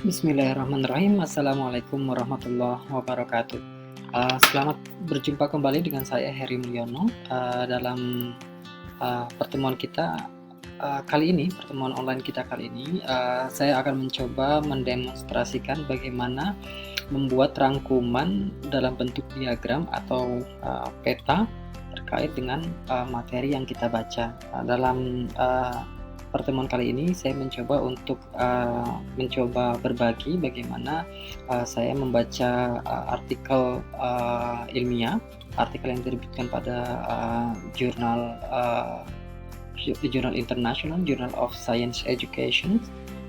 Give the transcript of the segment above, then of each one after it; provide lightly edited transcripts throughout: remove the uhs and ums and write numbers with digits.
Bismillahirrahmanirrahim. Assalamualaikum warahmatullahi wabarakatuh. Selamat berjumpa kembali dengan saya Heri Mulyono dalam pertemuan kita pertemuan online kita kali ini. Saya akan mencoba mendemonstrasikan bagaimana membuat rangkuman dalam bentuk diagram atau peta terkait dengan materi yang kita baca. Dalam pertemuan kali ini saya mencoba untuk mencoba berbagi bagaimana saya membaca ilmiah, artikel yang diterbitkan pada jurnal internasional, Journal of Science Education,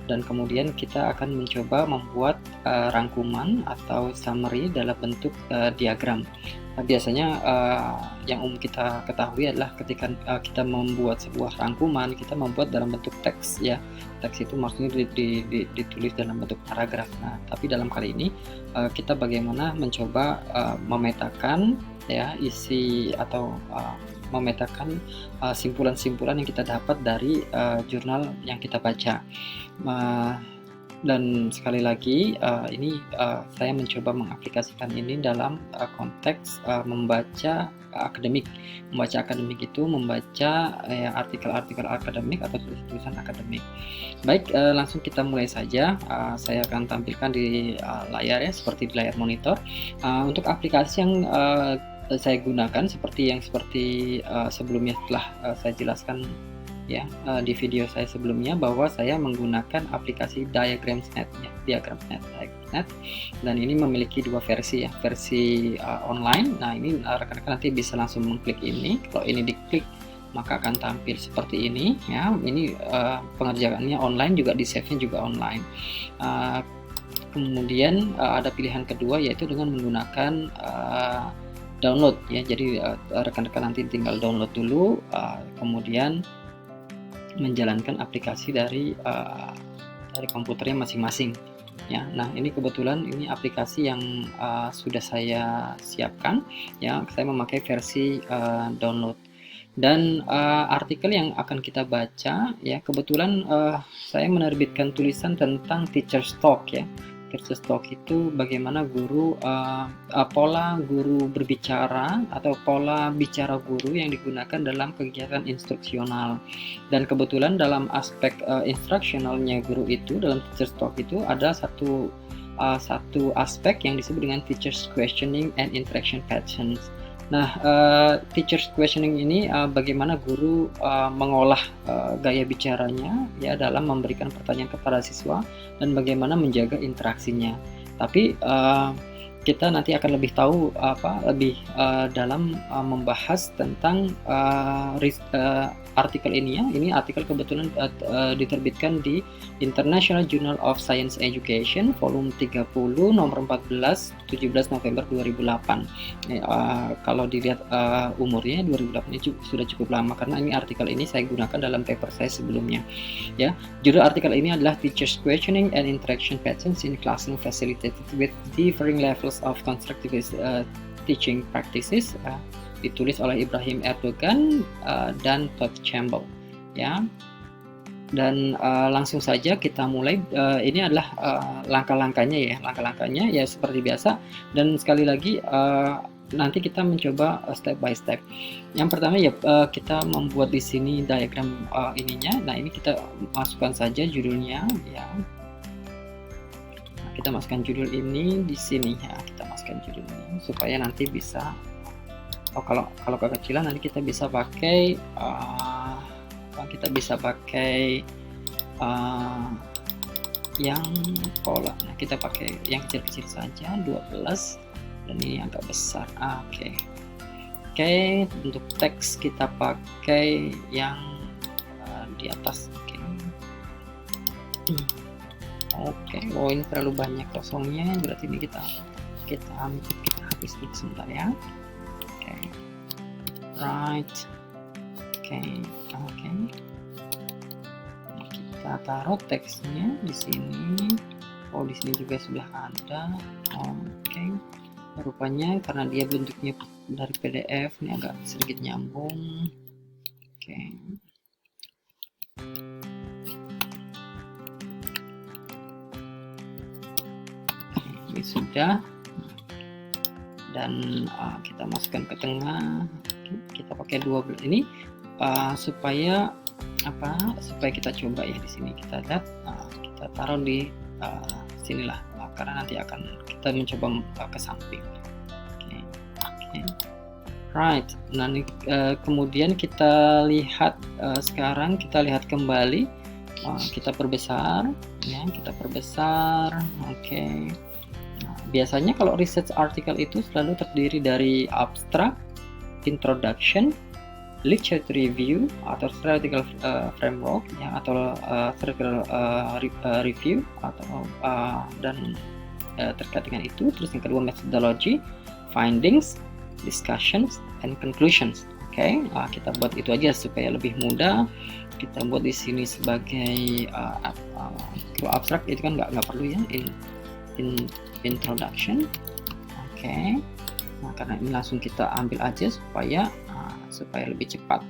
dan kemudian kita akan mencoba membuat rangkuman atau summary dalam bentuk diagram. Biasanya yang umum kita ketahui adalah ketika kita membuat sebuah rangkuman, kita membuat dalam bentuk teks, ya. Teks itu maksudnya ditulis dalam bentuk paragraf. Nah, tapi dalam kali ini kita bagaimana mencoba memetakan, ya, isi atau memetakan simpulan-simpulan yang kita dapat dari jurnal yang kita baca. Dan sekali lagi saya mencoba mengaplikasikan ini dalam konteks membaca akademik. Membaca akademik itu membaca artikel-artikel akademik atau tulisan akademik. Baik, langsung kita mulai saja. Saya akan tampilkan di layar, ya, seperti di layar monitor. Untuk aplikasi yang saya gunakan seperti sebelumnya telah saya jelaskan, ya, di video saya sebelumnya, bahwa saya menggunakan aplikasi Diagramsnet, ya, Diagramsnet, dan ini memiliki dua versi, ya, versi online. Nah, ini rekan-rekan nanti bisa langsung mengklik ini. Kalau ini diklik maka akan tampil seperti ini, ya. Ini pengerjaannya online, juga di save-nya juga online. Kemudian ada pilihan kedua, yaitu dengan menggunakan download, ya. Jadi rekan-rekan nanti tinggal download dulu, kemudian menjalankan aplikasi dari komputernya masing-masing, ya. Nah, ini kebetulan ini aplikasi yang sudah saya siapkan, ya. Saya memakai versi download. Dan artikel yang akan kita baca, ya, kebetulan saya menerbitkan tulisan tentang teacher's talk, ya. Teacher's talk itu bagaimana pola guru berbicara atau pola bicara guru yang digunakan dalam kegiatan instruksional. Dan kebetulan dalam aspek instruksionalnya guru itu, dalam teacher's talk itu ada satu aspek yang disebut dengan teacher's questioning and interaction patterns. Nah, teacher's questioning ini bagaimana guru mengolah gaya bicaranya, ya, dalam memberikan pertanyaan kepada siswa, dan bagaimana menjaga interaksinya. Tapi kita nanti akan lebih tahu lebih dalam membahas tentang artikel ini, ya. Ini artikel kebetulan diterbitkan di International Journal of Science Education volume 30 nomor 14 17 November 2008. Kalau dilihat umurnya 2008 ini sudah cukup lama, karena ini artikel ini saya gunakan dalam paper saya sebelumnya, ya. Judul artikel ini adalah Teachers Questioning and Interaction Patterns in Classroom Facilitated with Differing Levels of Constructive Teaching Practices, ditulis oleh Ibrahim Erdogan dan Todd Campbell, ya. Dan langsung saja kita mulai. Ini adalah langkah-langkahnya, ya, seperti biasa. Dan sekali lagi nanti kita mencoba step by step. Yang pertama, ya, kita membuat di sini diagram ininya. Nah, ini kita masukkan saja judulnya, ya. Nah, kita masukkan judul ini di sini, ya. Kita masukkan judul ini supaya nanti bisa, kalau kekecilan nanti kita bisa pakai yang pola. Nah, kita pakai yang kecil-kecil saja, 12, dan ini agak besar. Oke. Untuk teks kita pakai yang di atas. Oke. Oh, ini terlalu banyak kosongnya, berarti ini kita hapus dulu sebentar, ya. Oke. Right. Oke. Kita taruh teksnya di sini. Oh, di sini juga sudah ada. Oke. Rupanya karena dia bentuknya dari PDF, ini agak sedikit nyambung. Oke. ini sudah, dan kita masukkan ke tengah. Kita pakai 12 ini supaya kita coba ya. Di sini kita lihat, kita taruh di sinilah, karena nanti akan kita mencoba ke samping. Oke. Right. Nah, kemudian kita lihat sekarang kita lihat kembali, kita perbesar ya, Oke. Nah, biasanya kalau research article itu selalu terdiri dari abstract, introduction, literature review atau theoretical framework ya, atau theoretical review atau dan terkait dengan itu. Terus yang kedua methodology, findings, discussions, and conclusions. Oke, kita buat itu aja supaya lebih mudah. Kita buat di sini sebagai kalau abstrak itu kan nggak perlu ya, introduction. Oke. Nah, karena ini langsung kita ambil aja supaya lebih cepat.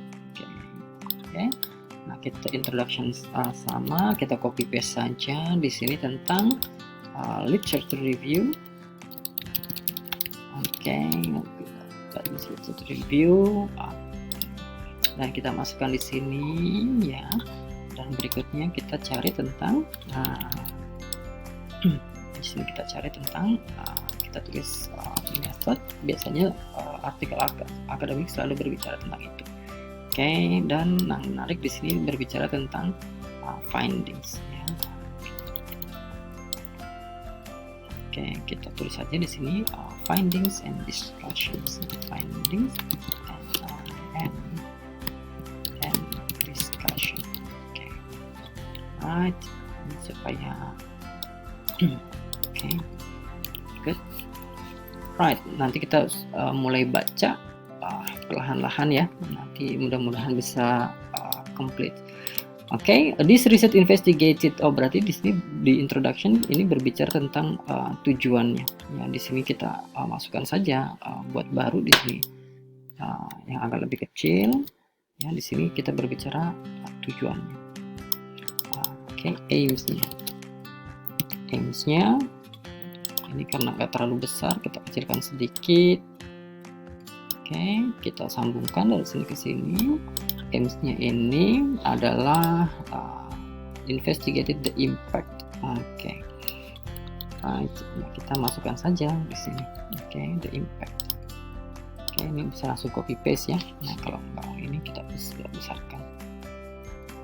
Oke. Nah, kita introduction sama, kita copy paste saja di sini tentang literature review. Oke. Literature review, dan kita masukkan di sini ya. Dan berikutnya kita cari tentang di sini kita cari tentang kita tulis method. Biasanya artikel akademik selalu berbicara tentang itu. Oke, dan yang menarik di sini berbicara tentang findings ya. Oke, kita tulis saja di sini findings and discussions. Findings and discussion. Oke, right. Supaya oke, good. Right. Nanti kita mulai baca perlahan-lahan ya. Nanti mudah-mudahan bisa complete. Oke, this research investigated. Berarti di sini di introduction ini berbicara tentang tujuannya. Ya, di sini kita masukkan saja buat baru di sini yang agak lebih kecil. Ya, di sini kita berbicara tujuannya. Oke, aimsnya. Ini karena nggak terlalu besar, kita kecilkan sedikit. Oke, kita sambungkan dari sini ke sini. Aims-nya ini adalah investigated the impact. Oke. Right. Nah, kita masukkan saja di sini. Oke, the impact. Oke, ini bisa langsung copy paste ya. Nah, kalau enggak ini kita bisa besarkan.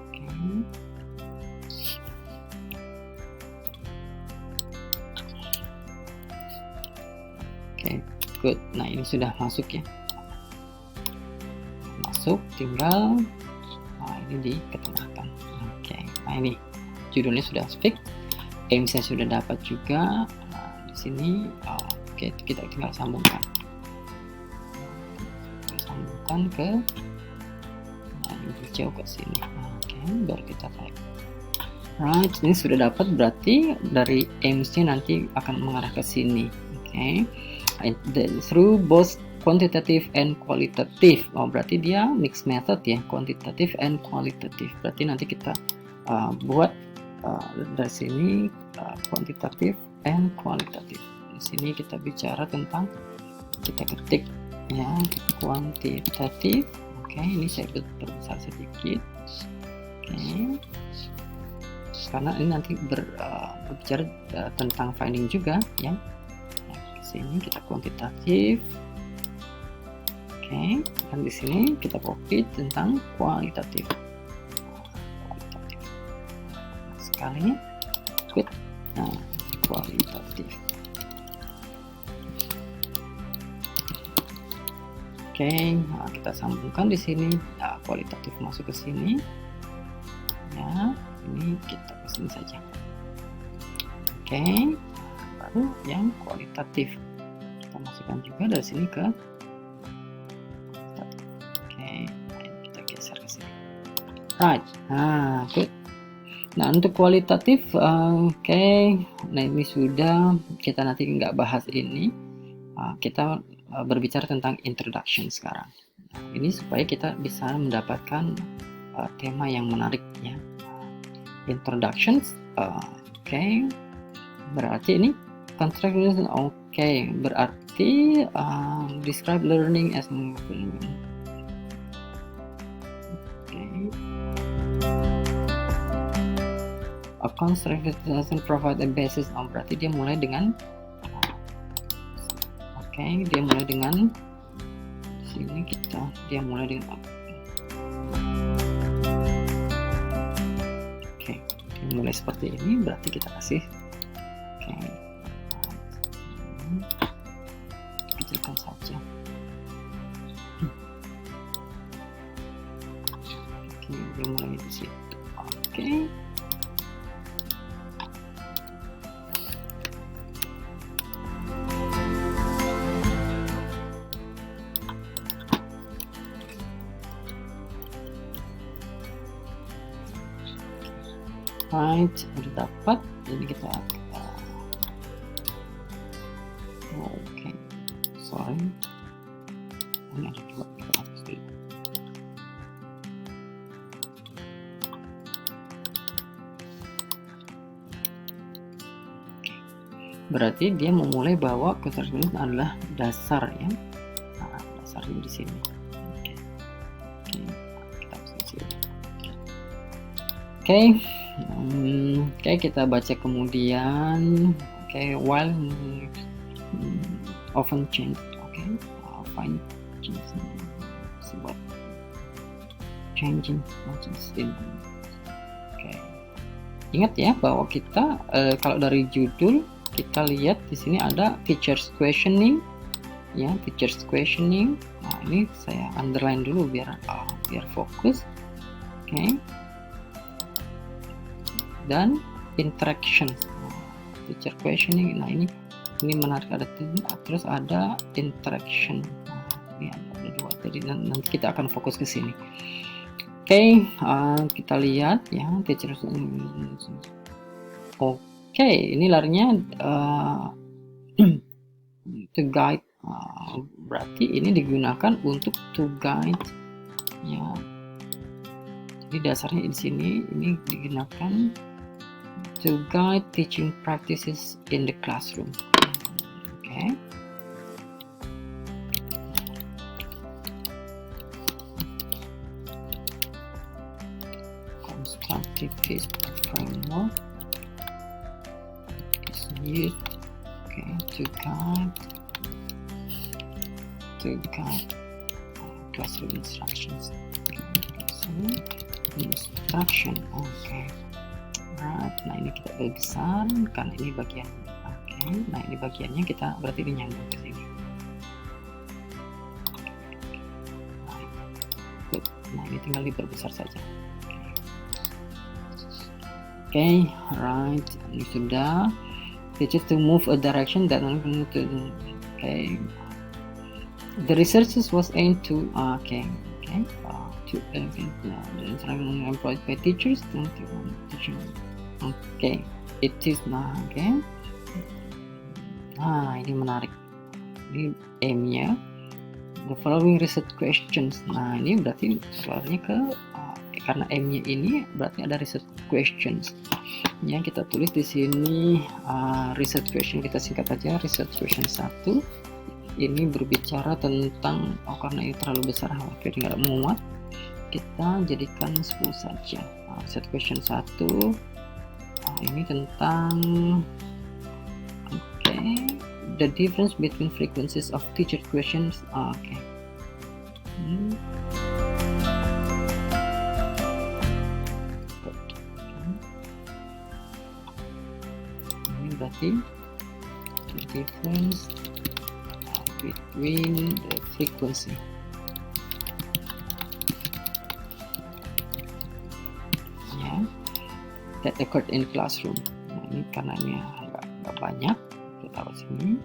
Oke. Oke, good. Nah, ini sudah masuk ya. Tinggal ini diketengahkan. Oke, nah ini judulnya sudah fix, aimsnya sudah dapat juga. Di sini oke, kita tinggal sambungkan ke hijau ke sini. Oke, baru kita tarik. Right, ini sudah dapat, berarti dari aimsnya nanti akan mengarah ke sini. Oke, through both quantitative and qualitative. Berarti dia mixed method ya, quantitative and qualitative. Berarti nanti kita buat dari sini quantitative and qualitative. Di sini kita bicara tentang, kita ketik ya, quantitative. Oke, ini saya perbesar sedikit. Oke, karena ini nanti berbicara tentang finding juga ya. Nah, di sini kita kuantitatif. Oke, dan di sini kita copy tentang kualitatif. Nah, sekali good. Nah, kualitatif. Oke, nah, kita sambungkan di sini. Nah, kualitatif masuk ke sini. Ya, ini kita ke sini saja. Oke, baru yang kualitatif kita masukkan juga dari sini ke. Right, good. Nah, untuk kualitatif, oke. Nah, ini sudah, kita nanti nggak bahas ini. Kita berbicara tentang introduction sekarang. Nah, ini supaya kita bisa mendapatkan tema yang menarik ya. Introductions, oke. Berarti ini Contract oke, berarti describe learning as a construct doesn't provide a basis. Berarti dia mulai dengan dia mulai dengan sini dia mulai dengan dia mulai seperti ini, berarti kita kasih kecilkan saja. Dia mulai di situ. Right, udah dapat. Jadi kita sorry, ini ada dua, kita hapus dulu. Berarti dia memulai bahwa ketersebut adalah dasar ya. Dasarnya di sini. Kita hapus di sini. Kita baca kemudian. While often change, find changing functions in. Ingat ya bahwa kita kalau dari judul kita lihat di sini ada teachers questioning, ya, teachers questioning. Nah, ini saya underline dulu biar fokus. Dan interaction, teacher questioning. Nah, ini menarik, ada terus ada interaction. Ini ada dua, jadi nanti kita akan fokus ke sini. Kita lihat ya, teacher. Ini larinya to guide. Berarti ini digunakan untuk to guide ya. Jadi dasarnya di sini ini digunakan to guide teaching practices in the classroom. Constructive framework is used to guide classroom instructions. Right. Nah, ini kita besar karena ini bagian. Nah, ini bagiannya kita berarti ini nyambung ke sini. Nah, ini tinggal diperbesar saja. Right. Ini sudah. Teachers to move a direction that the researchers was aimed to employed by teachers. It is now. Ini menarik. Ini aim-nya. The following research questions. Nah, ini berarti keluarnya ke karena aim-nya ini berarti ada research questions. Ya, kita tulis di sini research question, kita singkat aja research question 1. Ini berbicara tentang karena ini terlalu besar hampir nggak muat, kita jadikan 10 saja. Research question 1 ini tentang the difference between frequencies of teacher questions. Ini berarti the difference between the frequency. That occurred in classroom. Nah, ini karena ini nggak banyak, kita taruh sini.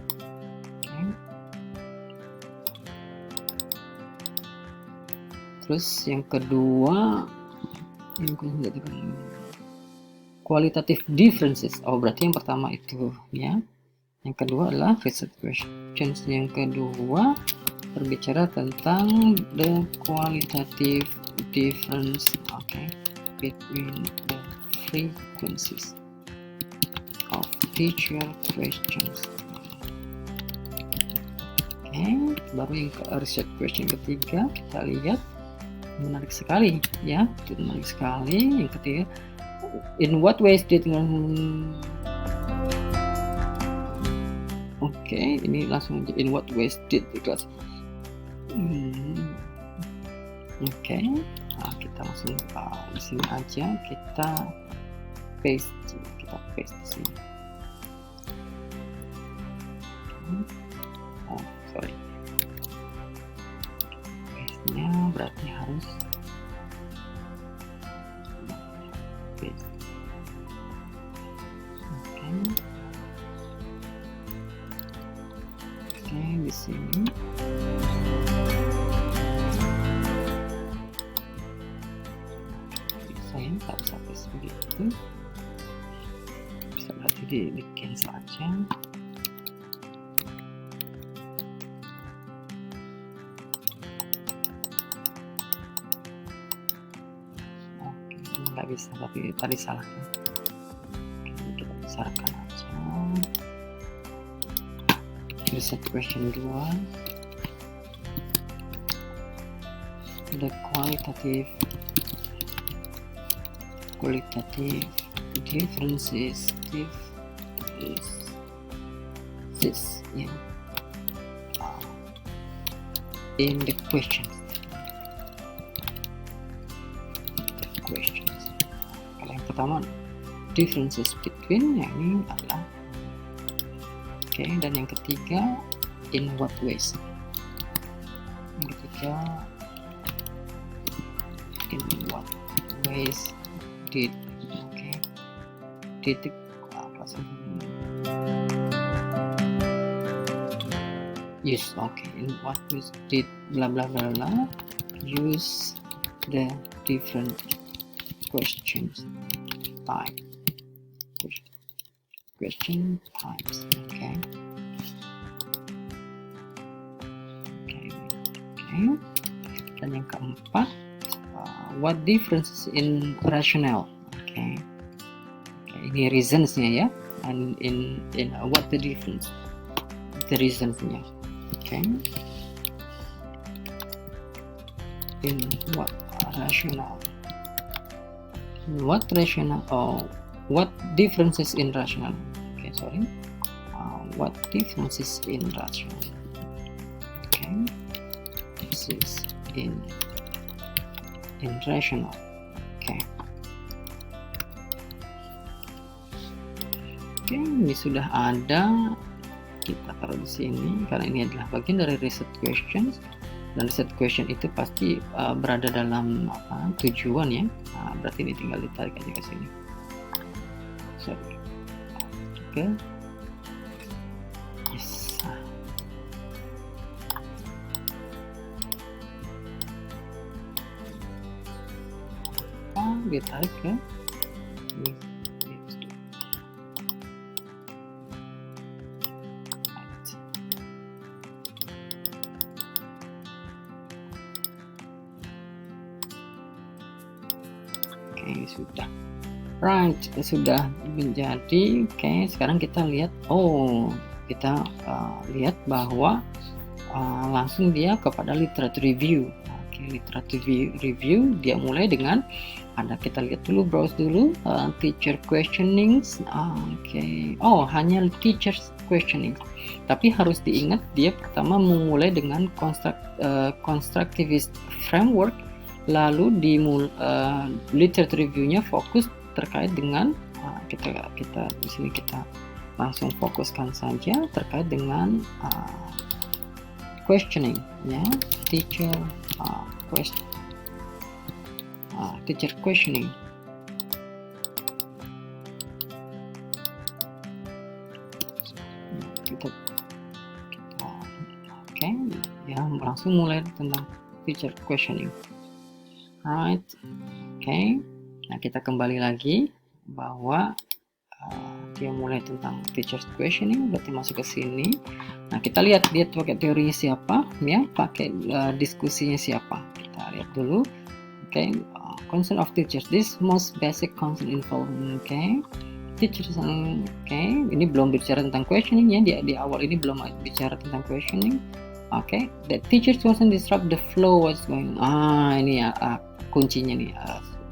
Terus yang kedua, qualitative differences. Berarti yang pertama itu ya. Yang kedua adalah research questions. Yang kedua berbicara tentang the qualitative difference between the frequencies of teacher questions. Oke, baru yang research question ketiga kita lihat, menarik sekali ya, itu menarik sekali. Yang ketiga, in what ways did Oke, ini langsung aja, in what ways did the class. Oke, nah, kita langsung di sini aja, kita paste di sini. Oh sorry, paste-nya berarti harus paste. Oke, di sini. Saya tak bisa paste begitu. Bisa berarti di cancel aja. Oke, nggak bisa, tapi tadi salah. Oke, kita besarkan aja. Reset question 2. The qualitative differences in the questions. Kalau yang pertama differences between, yang ini adalah oke, dan yang ketiga in what ways. Yang ketiga in what ways did use in what ways did blah blah blah blah use the different questions types. Dan yang keempat, what differences in rationale. Ini reasonsnya ya, and in what the difference, the reasonsnya. In what rationale, what differences in rationale. What differences in rationale. This is in rationale. Ini sudah ada, kita taruh di sini karena ini adalah bagian dari reset questions, dan reset question itu pasti berada dalam tujuan ya. Berarti ini tinggal ditarik aja ke sini. Yes. Ditarik ya. Sudah. Sudah menjadi. Sekarang kita lihat, kita lihat bahwa langsung dia kepada literature review. Literature review dia mulai dengan kita lihat dulu, browse dulu teacher questionings. Hanya teacher questioning, tapi harus diingat dia pertama memulai dengan constructivist framework. Lalu di literature review-nya fokus terkait dengan kita di sini kita langsung fokuskan saja terkait dengan questioning ya, teacher questioning. Ya, langsung mulai tentang teacher questioning. Nah, kita kembali lagi bahwa dia mulai tentang teacher's questioning, berarti masuk ke sini. Nah, kita lihat dia pakai teorinya siapa, ya, pakai diskusinya siapa. Kita lihat dulu. Concern of teachers, this most basic concern involved. teachers, ini belum bicara tentang questioning ya, di awal ini belum bicara tentang questioning. The teachers wasn't disrupt the flow what's going. Ini ya kuncinya nih,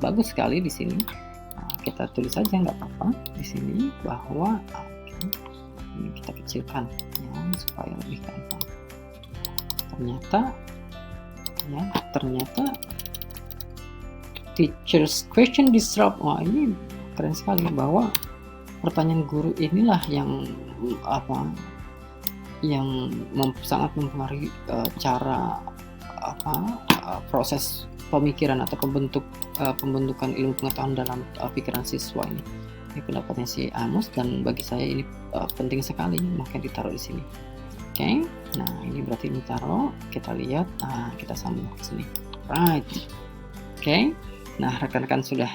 bagus sekali di sini. Kita tulis saja nggak apa-apa di sini bahwa ini kita kecilkan ya supaya lebih gampang. Ternyata teachers question disrupt. Ini keren sekali, bahwa pertanyaan guru inilah yang sangat mempengaruhi cara proses pemikiran atau pembentukan ilmu pengetahuan dalam pikiran siswa ini. Ini pendapatnya si Amos, dan bagi saya ini penting sekali, makanya ditaruh di sini. Nah ini berarti ini taruh, kita lihat, kita sambung ke sini. Right. Nah rekan-rekan sudah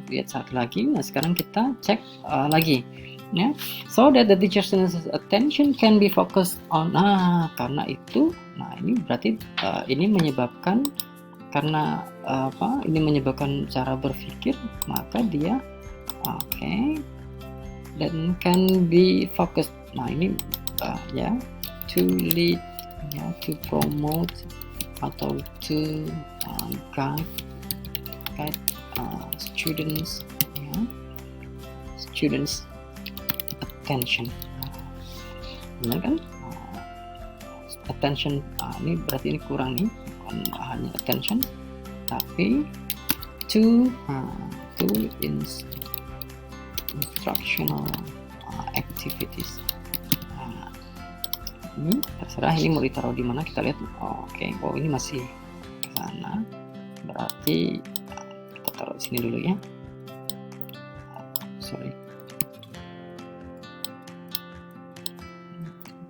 lihat satu lagi. Nah sekarang kita cek lagi. So that the teacher's attention can be focused on. Karena itu, ini berarti ini menyebabkan, karena ini menyebabkan cara berpikir, maka dia dan can be focused. Nah ini to lead, to promote, atau to guide students attention. Benar kan? Attention, ini berarti ini kurang nih, bukan hanya attention tapi to instructional activities. Ini terserah ini mau ditaruh di mana, kita lihat. Ini masih ke sana, berarti kita taruh di sini dulu ya.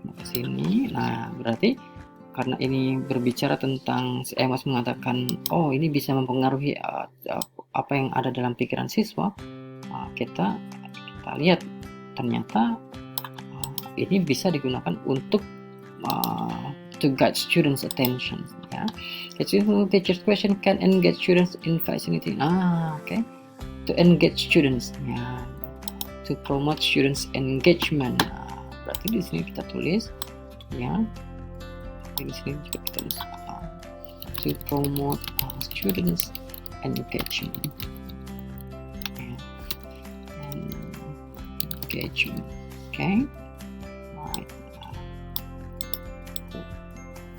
Ke sini. Nah berarti karena ini berbicara tentang, si Amos mengatakan ini bisa mempengaruhi apa yang ada dalam pikiran siswa. Kita lihat ternyata ini bisa digunakan untuk to guide students attention ya. Teacher's question can engage students in fascinating. To engage students ya, to promote students engagement. Berarti di sini kita tulis ya, di sini juga kita tulis to promote students engagement. Right.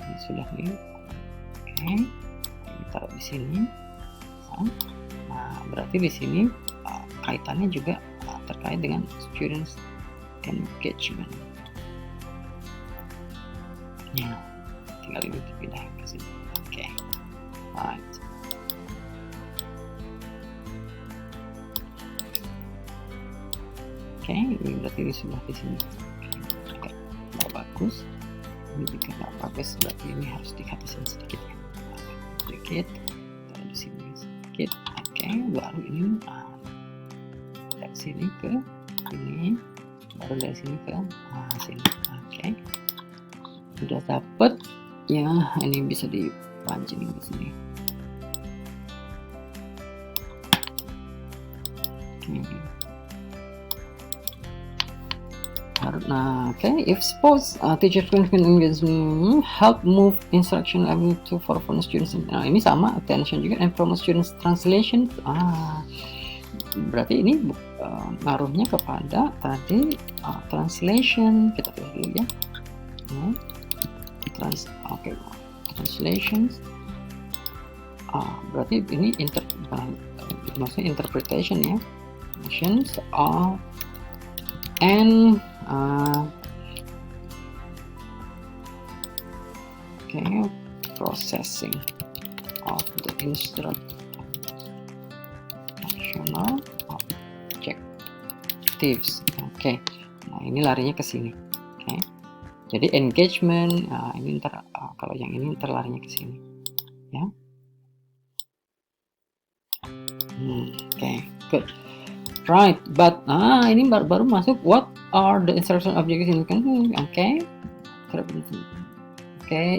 Ini sudah nih. Ini taruh di sini. Nah, berarti di sini kaitannya juga terkait dengan students engagement. Ya, tinggal ini dipindah ke sini. Right. Ini berarti ini sudah di sini. Nggak bagus. Ini juga nggak bagus, berarti ini harus dihapuskan sedikit ya. Sedikit, taruh di sini sedikit. Baru ini dari sini ke sini, baru dari sini ke sini. Sudah dapat ya, ini bisa dipancing di sini. If suppose teacher can engage help move instruction level to for students. Ini sama attention juga, and promote students translation. Berarti ini ngaruhnya kepada tadi translation. Kita tulis dulu ya. Translations. Berarti ini maksudnya interpretation ya. Translations and processing of the instructional objectives. Nah ini larinya ke sini. Jadi engagement, ini kalau yang ini larinya ke sini ya. Good. Right, but ini baru masuk. What are the instruction objectives in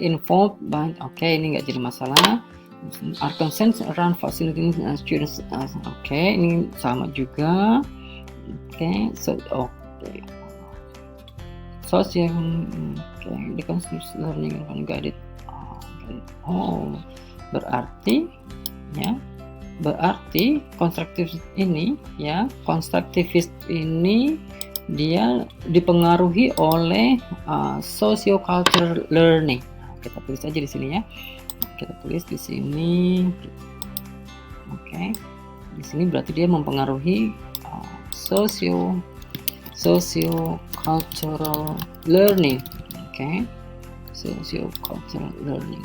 involved by ini nggak jadi masalah. Are concerned around facilitating students. Ini sama juga. Okay, so okay. Social, okay, the concepts learning and guided. Oh, berarti ya, berarti konstruktivis ini ya, konstruktivis ini dia dipengaruhi oleh socio-cultural learning. Nah, kita tulis aja di sini ya. Kita tulis di sini. Oke. Di sini berarti dia mempengaruhi socio-cultural learning. Oke. Socio-cultural learning.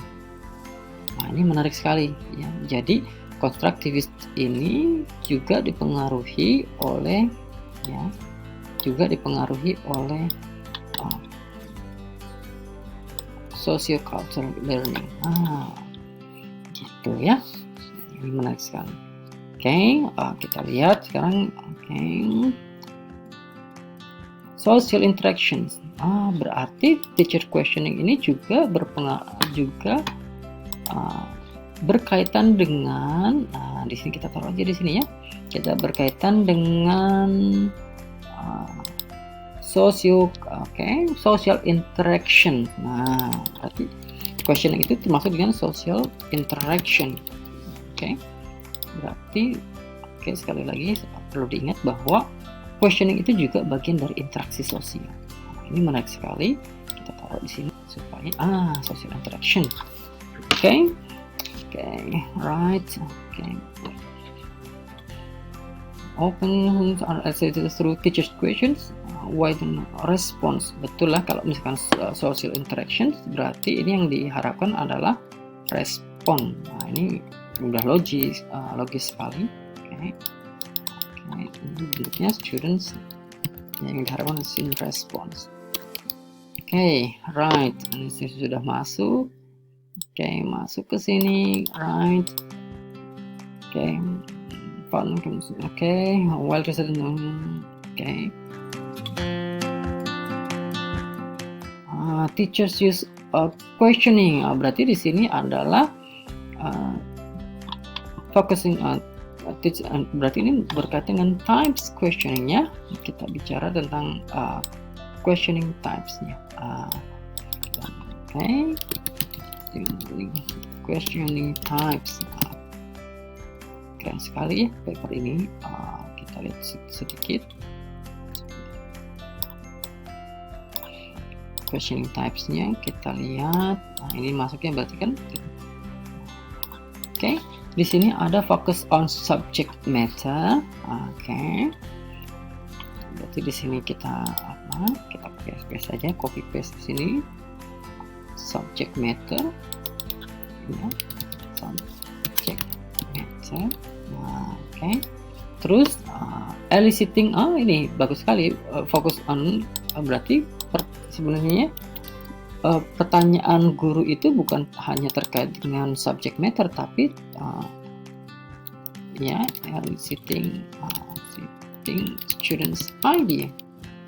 Nah, ini menarik sekali ya. Jadi konstruktivis ini juga dipengaruhi oleh ya, socio-cultural learning. Gitu ya. Ini menarik sekali. Oke, kita lihat sekarang. Oke. Social interactions. Berarti teacher questioning ini juga berkaitan dengan, di sini kita taruh aja di sini ya. Kita berkaitan dengan social interaction. Nah, berarti questioning itu termasuk dengan social interaction. Oke. Berarti sekali lagi perlu diingat bahwa questioning itu juga bagian dari interaksi sosial. Ini menarik sekali. Kita taruh di sini supaya social interaction. Oke, right. Open through teachers questions, widen response. Betul lah, kalau misalkan social interactions berarti ini yang diharapkan adalah respon. Nah, ini udah logis sekali. Ini bentuknya students yang diharapkan in response. Right. Ini sudah masuk. Masuk ke sini, right. While resident, teachers use questioning. Berarti di sini adalah focusing on berarti ini berkaitan dengan types questioningnya. Kita bicara tentang questioning typesnya. Questioning types. Keren sekali ya paper ini. Kita lihat sedikit questioning typesnya. Kita lihat. Ini masuknya berarti kan. Di sini ada focus on subject matter. Berarti di sini kita paste saja, copy paste di sini. Subject matter. Ya, subject matter. Terus eliciting. Ini bagus sekali. Focus on berarti sebenarnya pertanyaan guru itu bukan hanya terkait dengan subject matter, tapi eliciting students idea.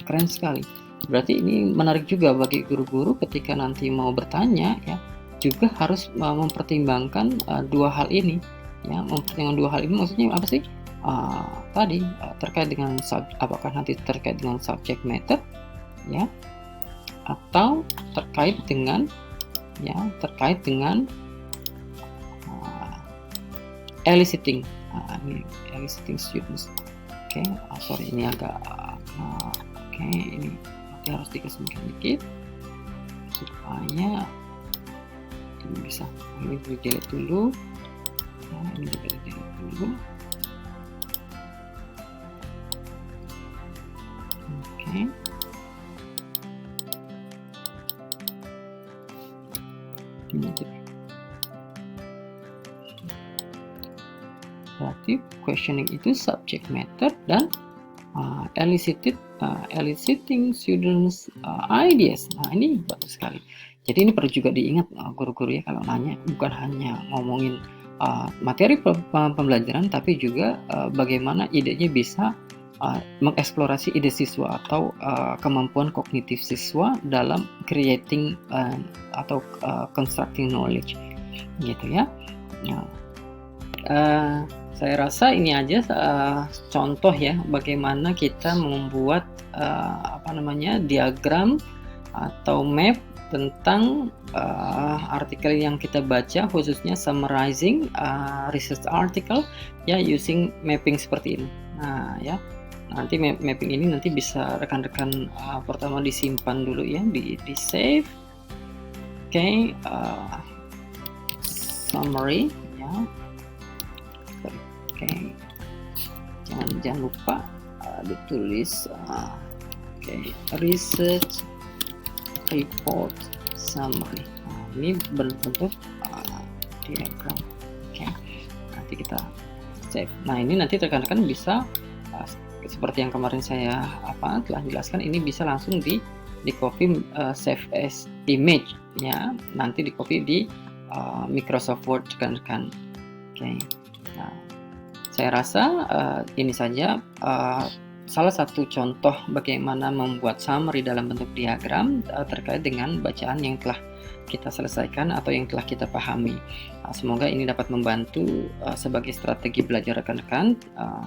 Keren sekali. Berarti ini menarik juga bagi guru-guru ketika nanti mau bertanya ya, juga harus mempertimbangkan dua hal ini ya. Mempertimbangkan dua hal ini maksudnya apa sih? Tadi terkait dengan apakah nanti terkait dengan subject matter ya, atau terkait dengan eliciting. Eliciting students. Sorry, ini agak ini nanti harus dikasihkan dikit supaya ini bisa. Ini delete dulu. Ini juga delete dulu. Berarti questioning itu subject matter dan eliciting students ideas. Nah, ini bagus sekali. Jadi ini perlu juga diingat guru-guru ya, kalau nanya bukan hanya ngomongin materi pembelajaran, tapi juga bagaimana idenya bisa mengeksplorasi ide siswa atau kemampuan kognitif siswa dalam creating atau constructing knowledge gitu ya. saya rasa ini aja contoh ya bagaimana kita membuat diagram atau map tentang artikel yang kita baca, khususnya summarizing research article ya using mapping seperti ini. Nah ya, nanti mapping ini nanti bisa rekan-rekan pertama disimpan dulu ya, di save. Oke, summary ya. Oke, jangan lupa ditulis research report summary. Ini bentuk diagram. Oke, nanti kita save. Nah, ini nanti rekan-rekan bisa seperti yang kemarin saya telah jelaskan, ini bisa langsung di copy, save as image ya, nanti di copy di Microsoft Word rekan-rekan. Oke. Nah, saya rasa ini saja salah satu contoh bagaimana membuat summary dalam bentuk diagram terkait dengan bacaan yang telah kita selesaikan atau yang telah kita pahami. Semoga ini dapat membantu sebagai strategi belajar rekan-rekan.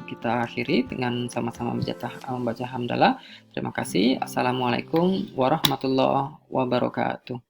Kita akhiri dengan sama-sama membaca hamdalah. Terima kasih. Assalamualaikum warahmatullahi wabarakatuh.